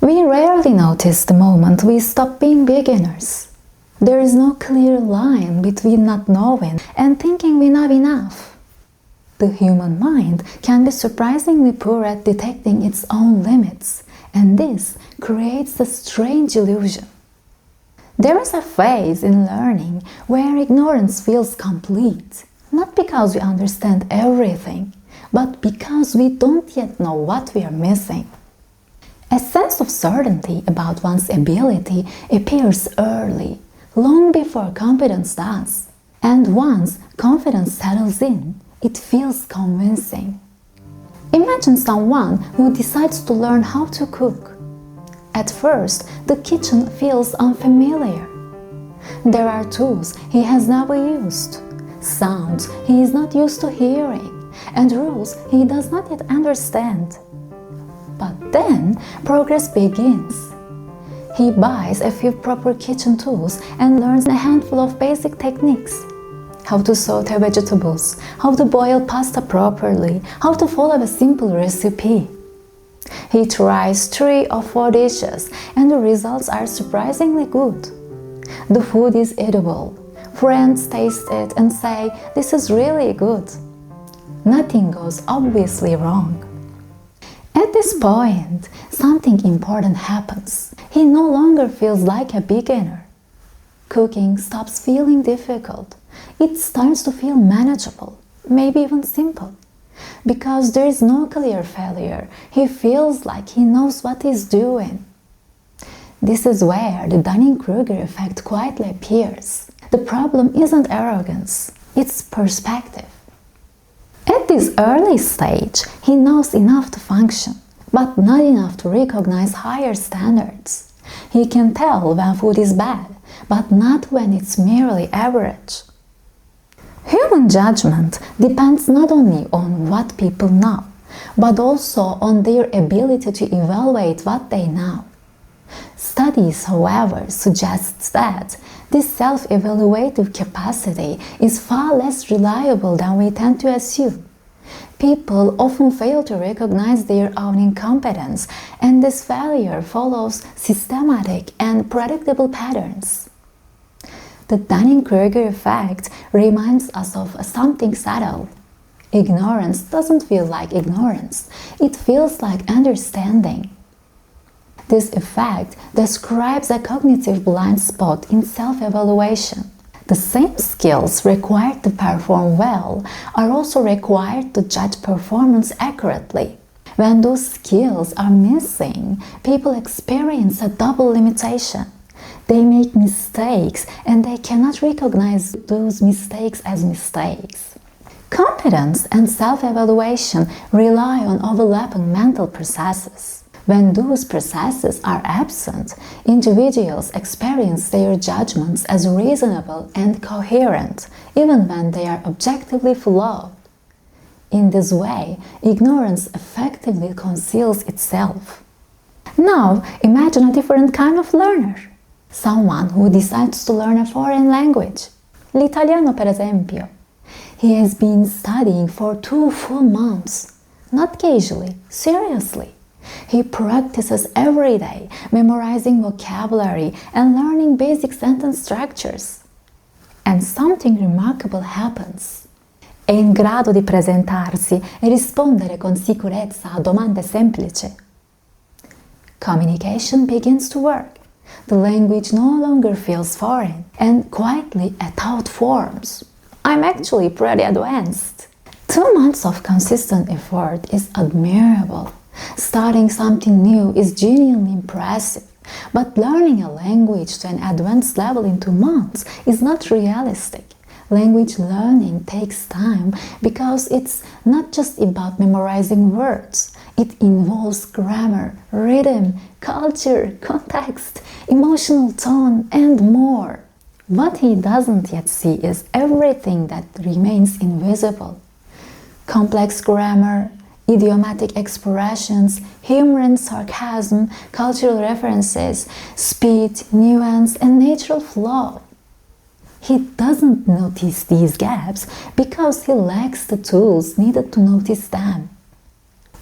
We rarely notice the moment we stop being beginners. There is no clear line between not knowing and thinking we know enough. The human mind can be surprisingly poor at detecting its own limits, and this creates a strange illusion. There is a phase in learning where ignorance feels complete, not because we understand everything, but because we don't yet know what we are missing. A sense of certainty about one's ability appears early, long before competence does. And once confidence settles in, it feels convincing. Imagine someone who decides to learn how to cook. At first, the kitchen feels unfamiliar. There are tools he has never used, sounds he is not used to hearing, and rules he does not yet understand. But then, progress begins. He buys a few proper kitchen tools and learns a handful of basic techniques. How to saute vegetables, how to boil pasta properly, how to follow a simple recipe. He tries 3 or 4 dishes and the results are surprisingly good. The food is edible. Friends taste it and say, "This is really good." Nothing goes obviously wrong. At this point, something important happens. He no longer feels like a beginner. Cooking stops feeling difficult. It starts to feel manageable, maybe even simple. Because there is no clear failure, he feels like he knows what he's doing. This is where the Dunning-Kruger effect quietly appears. The problem isn't arrogance, it's perspective. At this early stage, he knows enough to function, but not enough to recognize higher standards. He can tell when food is bad, but not when it's merely average. Human judgment depends not only on what people know, but also on their ability to evaluate what they know. Studies, however, suggest that this self-evaluative capacity is far less reliable than we tend to assume. People often fail to recognize their own incompetence, and this failure follows systematic and predictable patterns. The Dunning-Kruger effect reminds us of something subtle. Ignorance doesn't feel like ignorance, it feels like understanding. This effect describes a cognitive blind spot in self-evaluation. The same skills required to perform well are also required to judge performance accurately. When those skills are missing, people experience a double limitation. They make mistakes and they cannot recognize those mistakes as mistakes. Competence and self-evaluation rely on overlapping mental processes. When those processes are absent, individuals experience their judgments as reasonable and coherent, even when they are objectively flawed. In this way, ignorance effectively conceals itself. Now, imagine a different kind of learner. Someone who decides to learn a foreign language. L'italiano, per esempio. He has been studying for 2 full months. Not casually, seriously. He practices every day, memorizing vocabulary and learning basic sentence structures. And something remarkable happens. È in grado di presentarsi e rispondere con sicurezza a domande semplici. Communication begins to work. The language no longer feels foreign, and quietly a thought forms. I'm actually pretty advanced. 2 months of consistent effort is admirable. Starting something new is genuinely impressive, but learning a language to an advanced level in 2 months is not realistic. Language learning takes time because it's not just about memorizing words. It involves grammar, rhythm, culture, context, emotional tone, and more. What he doesn't yet see is everything that remains invisible. Complex grammar, idiomatic expressions, humor and sarcasm, cultural references, speed, nuance, and natural flow. He doesn't notice these gaps because he lacks the tools needed to notice them.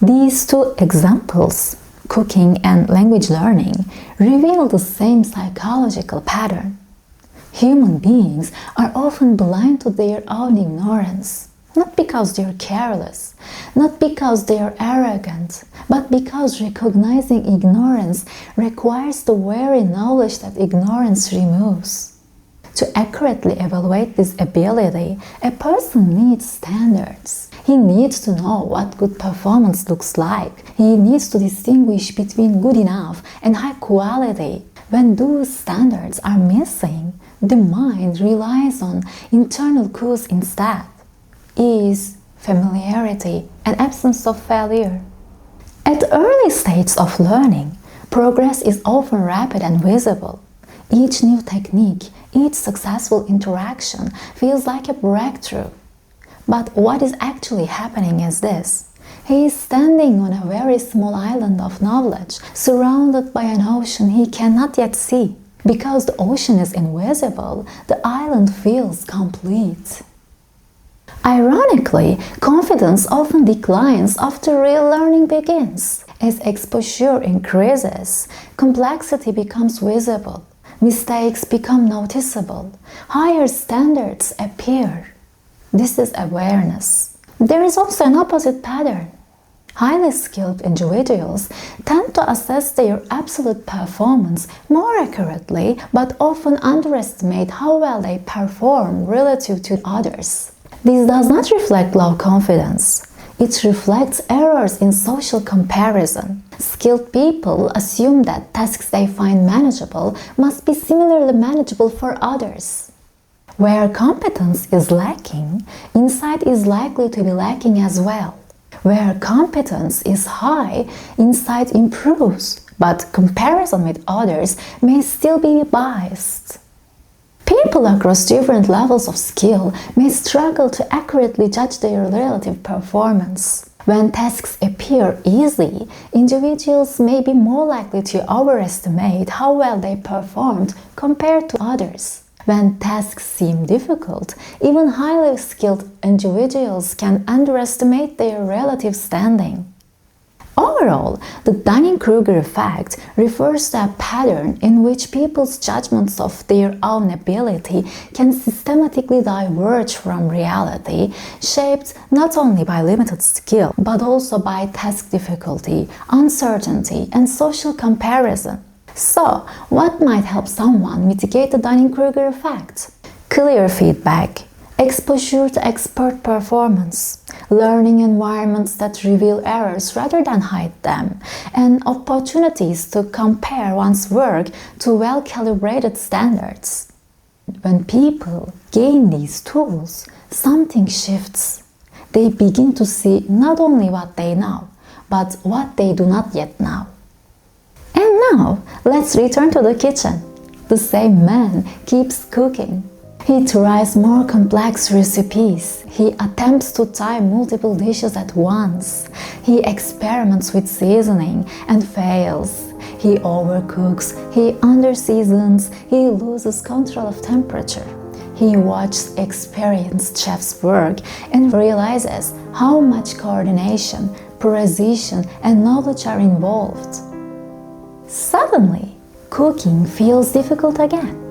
These 2 examples cooking and language learning reveal the same psychological pattern. Human beings are often blind to their own ignorance, not because they are careless, not because they are arrogant, but because recognizing ignorance requires the very knowledge that ignorance removes. To accurately evaluate this ability, a person needs standards. He needs to know what good performance looks like. He needs to distinguish between good enough and high quality. When those standards are missing, the mind relies on internal cues instead: ease, familiarity, and absence of failure. At early stages of learning, progress is often rapid and visible. Each new technique, each successful interaction feels like a breakthrough. But what is actually happening is this: he is standing on a very small island of knowledge, surrounded by an ocean he cannot yet see. Because the ocean is invisible, the island feels complete. Ironically, confidence often declines after real learning begins. As exposure increases, complexity becomes visible, mistakes become noticeable, higher standards appear. This is awareness. There is also an opposite pattern. Highly skilled individuals tend to assess their absolute performance more accurately, but often underestimate how well they perform relative to others. This does not reflect low confidence. It reflects errors in social comparison. Skilled people assume that tasks they find manageable must be similarly manageable for others. Where competence is lacking, insight is likely to be lacking as well. Where competence is high, insight improves, but comparison with others may still be biased. People across different levels of skill may struggle to accurately judge their relative performance. When tasks appear easy, individuals may be more likely to overestimate how well they performed compared to others. When tasks seem difficult, even highly skilled individuals can underestimate their relative standing. Overall, the Dunning-Kruger effect refers to a pattern in which people's judgments of their own ability can systematically diverge from reality, shaped not only by limited skill, but also by task difficulty, uncertainty, and social comparison. So, what might help someone mitigate the Dunning-Kruger effect? Clear feedback, exposure to expert performance, learning environments that reveal errors rather than hide them, and opportunities to compare one's work to well-calibrated standards. When people gain these tools, something shifts. They begin to see not only what they know, but what they do not yet know. And now, let's return to the kitchen. The same man keeps cooking. He tries more complex recipes. He attempts to time multiple dishes at once. He experiments with seasoning and fails. He overcooks, he underseasons, he loses control of temperature. He watches experienced chefs work and realizes how much coordination, precision, and knowledge are involved. Suddenly, cooking feels difficult again.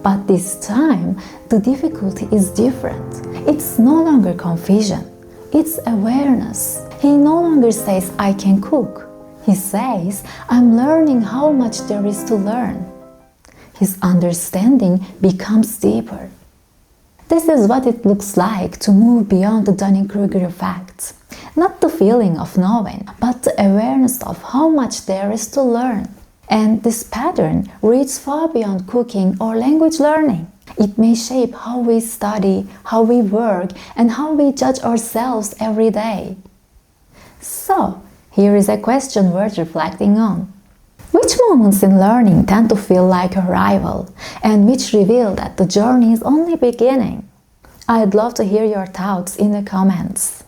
But this time, the difficulty is different. It's no longer confusion, it's awareness. He no longer says, "I can cook." He says, "I'm learning how much there is to learn." His understanding becomes deeper. This is what it looks like to move beyond the Dunning-Kruger effect. Not the feeling of knowing, but the awareness of how much there is to learn. And this pattern reaches far beyond cooking or language learning. It may shape how we study, how we work, and how we judge ourselves every day. So, here is a question worth reflecting on. Which moments in learning tend to feel like a rival, and which reveal that the journey is only beginning? I'd love to hear your thoughts in the comments.